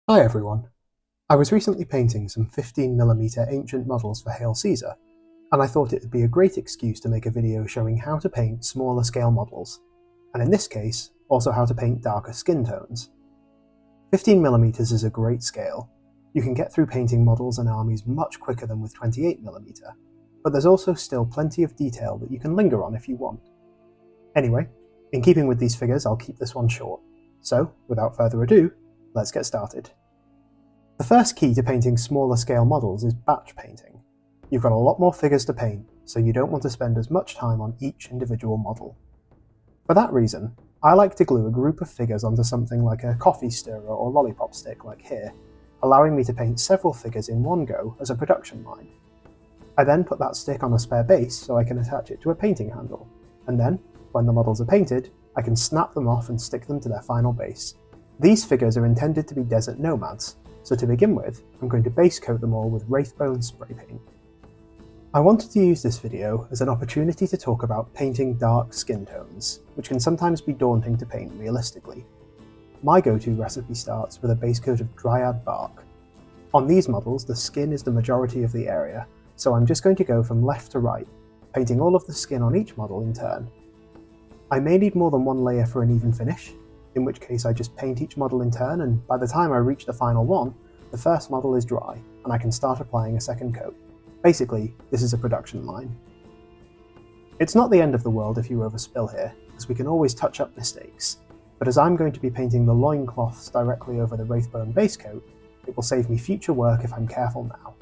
Hi everyone. I was recently painting some 15mm ancient models for Hail Caesar, and I thought it would be a great excuse to make a video showing how to paint smaller scale models, and in this case, also how to paint darker skin tones. 15mm is a great scale. You can get through painting models and armies much quicker than with 28mm, but there's also still plenty of detail that you can linger on if you want. Anyway, in keeping with these figures, I'll keep this one short. So, without further ado, let's get started. The first key to painting smaller scale models is batch painting. You've got a lot more figures to paint, so you don't want to spend as much time on each individual model. For that reason, I like to glue a group of figures onto something like a coffee stirrer or lollipop stick like here, allowing me to paint several figures in one go as a production line. I then put that stick on a spare base so I can attach it to a painting handle, and then, when the models are painted, I can snap them off and stick them to their final base. These figures are intended to be desert nomads, so to begin with, I'm going to base coat them all with Wraithbone spray paint. I wanted to use this video as an opportunity to talk about painting dark skin tones, which can sometimes be daunting to paint realistically. My go-to recipe starts with a base coat of dryad bark. On these models, the skin is the majority of the area, so I'm just going to go from left to right, painting all of the skin on each model in turn. I may need more than one layer for an even finish, in which case I just paint each model in turn, and by the time I reach the final one, the first model is dry, and I can start applying a second coat. Basically, this is a production line. It's not the end of the world if you overspill here, as we can always touch up mistakes, but as I'm going to be painting the loincloths directly over the Wraithbone base coat, it will save me future work if I'm careful now.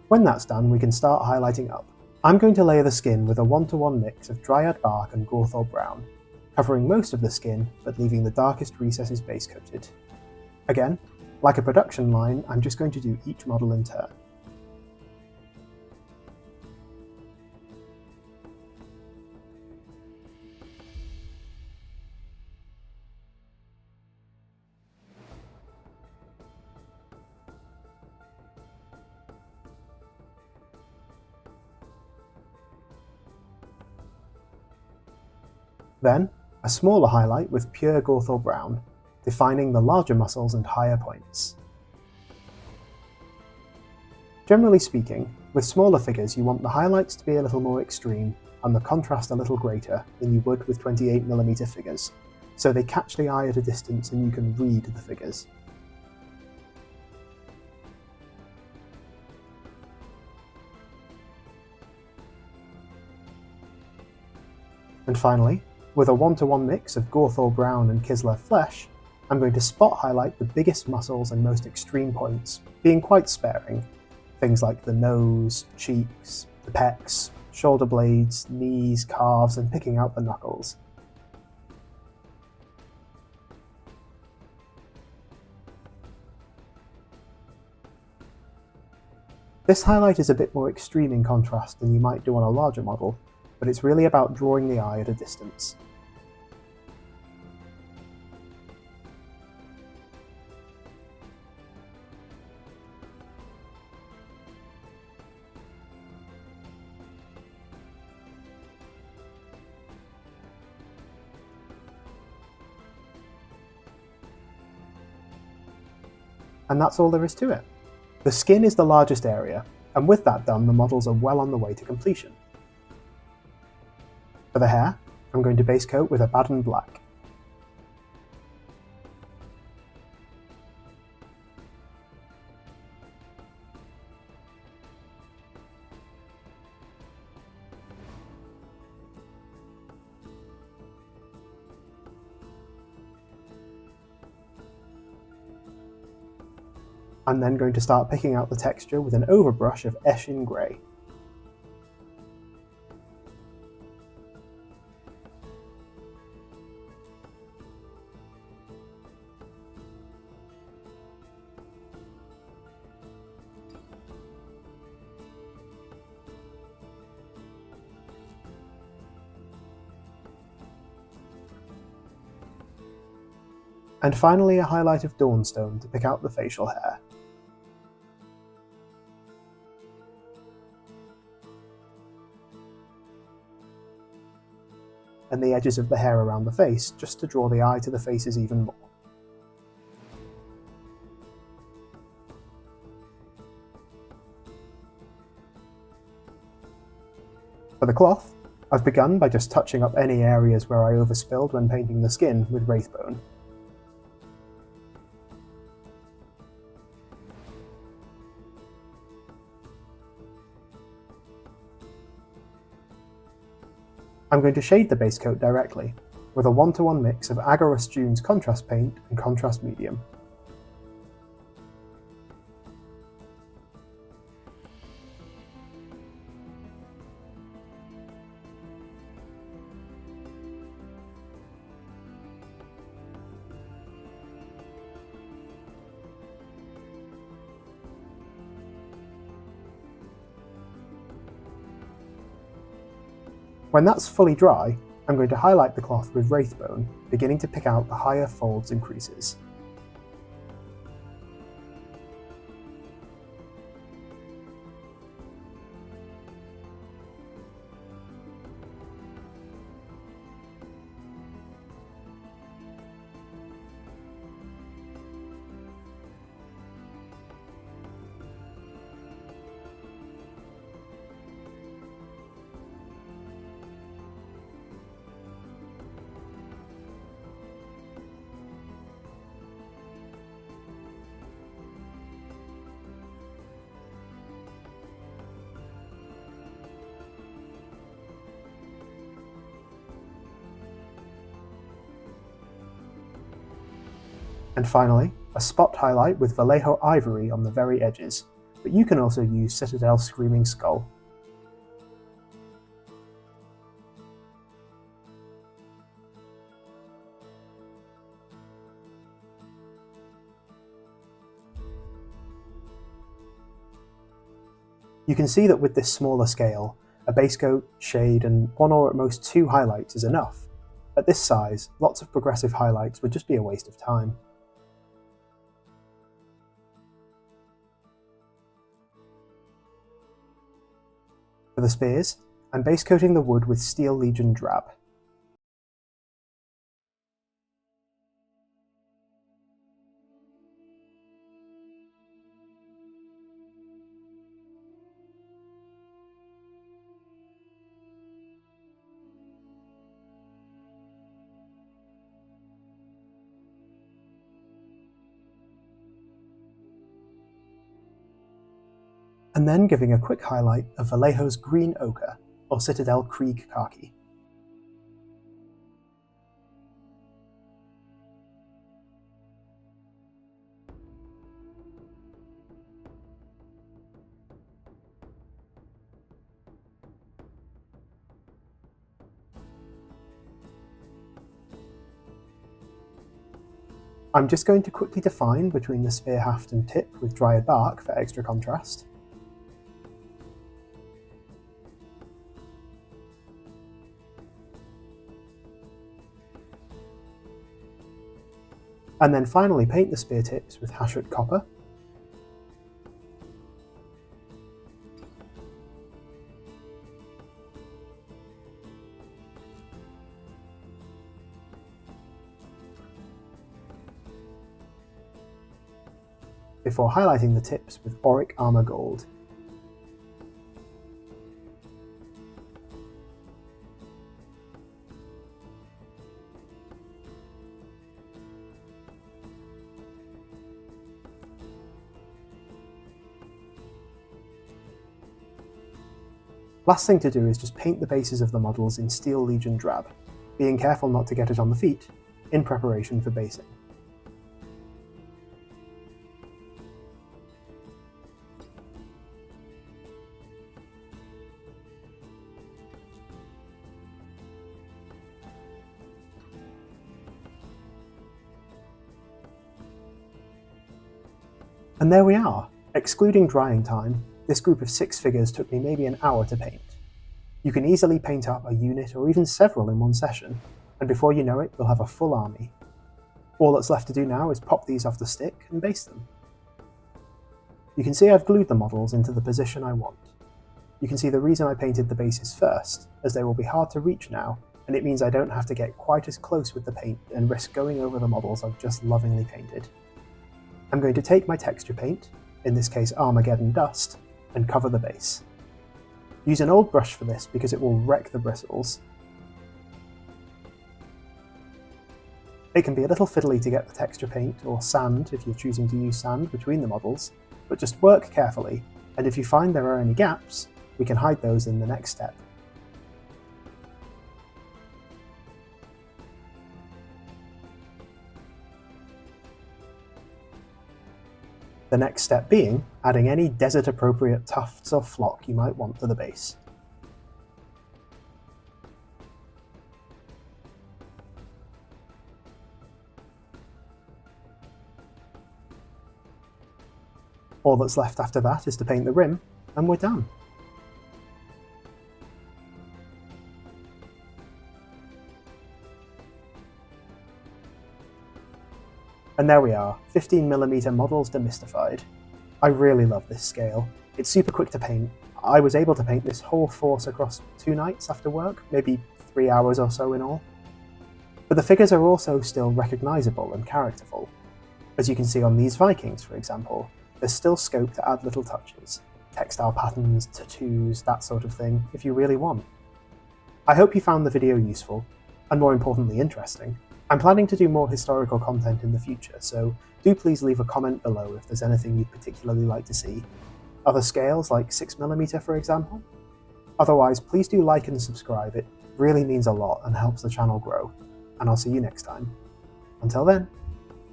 When that's done, we can start highlighting up. I'm going to layer the skin with a 1-to-1 mix of dryad bark and Gawthor brown, covering most of the skin, but leaving the darkest recesses base coated. Again, like a production line, I'm just going to do each model in turn. Then, a smaller highlight with pure Gawthor brown, defining the larger muscles and higher points. Generally speaking, with smaller figures you want the highlights to be a little more extreme and the contrast a little greater than you would with 28mm figures, so they catch the eye at a distance and you can read the figures. And finally, with a 1-to-1 mix of Gawthor brown and Kislev flesh, I'm going to spot highlight the biggest muscles and most extreme points, being quite sparing. Things like the nose, cheeks, the pecs, shoulder blades, knees, calves, and picking out the knuckles. This highlight is a bit more extreme in contrast than you might do on a larger model, but it's really about drawing the eye at a distance. And that's all there is to it. The skin is the largest area, and with that done, the models are well on the way to completion. For the hair, I'm going to base coat with a Baden black. I'm then going to start picking out the texture with an overbrush of Eshin Grey. And finally a highlight of Dawnstone to pick out the facial hair. And the edges of the hair around the face, just to draw the eye to the faces even more. For the cloth, I've begun by just touching up any areas where I overspilled when painting the skin with Wraithbone. I'm going to shade the base coat directly, with a 1-to-1 mix of Agorist Dune's contrast paint and contrast medium. When that's fully dry, I'm going to highlight the cloth with Wraithbone, beginning to pick out the higher folds and creases. And finally, a spot highlight with Vallejo Ivory on the very edges, but you can also use Citadel Screaming Skull. You can see that with this smaller scale, a base coat, shade, and one or at most two highlights is enough. At this size, lots of progressive highlights would just be a waste of time. For the spears, I'm base coating the wood with Steel Legion Drab. And then giving a quick highlight of Vallejo's Green Ochre, or Citadel Krieg Khaki. I'm just going to quickly define between the spear haft and tip with Dryad Bark for extra contrast. And then finally paint the spear tips with Hashut Copper. Before highlighting the tips with Auric Armor Gold. Last thing to do is just paint the bases of the models in Steel Legion Drab, being careful not to get it on the feet, in preparation for basing. And there we are! Excluding drying time, this group of 6 figures took me maybe an hour to paint. You can easily paint up a unit or even several in one session, and before you know it, you'll have a full army. All that's left to do now is pop these off the stick and base them. You can see I've glued the models into the position I want. You can see the reason I painted the bases first, as they will be hard to reach now, and it means I don't have to get quite as close with the paint and risk going over the models I've just lovingly painted. I'm going to take my texture paint, in this case Armageddon Dust, and cover the base. Use an old brush for this because it will wreck the bristles. It can be a little fiddly to get the texture paint, or sand if you're choosing to use sand, between the models, but just work carefully, and if you find there are any gaps, we can hide those in the next step. The next step being adding any desert-appropriate tufts or flock you might want to the base. All that's left after that is to paint the rim, and we're done. And there we are, 15mm models demystified. I really love this scale. It's super quick to paint. I was able to paint this whole force across 2 nights after work, maybe 3 hours or so in all. But the figures are also still recognisable and characterful. As you can see on these Vikings, for example, there's still scope to add little touches. Textile patterns, tattoos, that sort of thing, if you really want. I hope you found the video useful, and more importantly interesting. I'm planning to do more historical content in the future, so do please leave a comment below if there's anything you'd particularly like to see. Other scales, like 6mm for example? Otherwise, please do like and subscribe, it really means a lot and helps the channel grow, and I'll see you next time. Until then,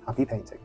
happy painting.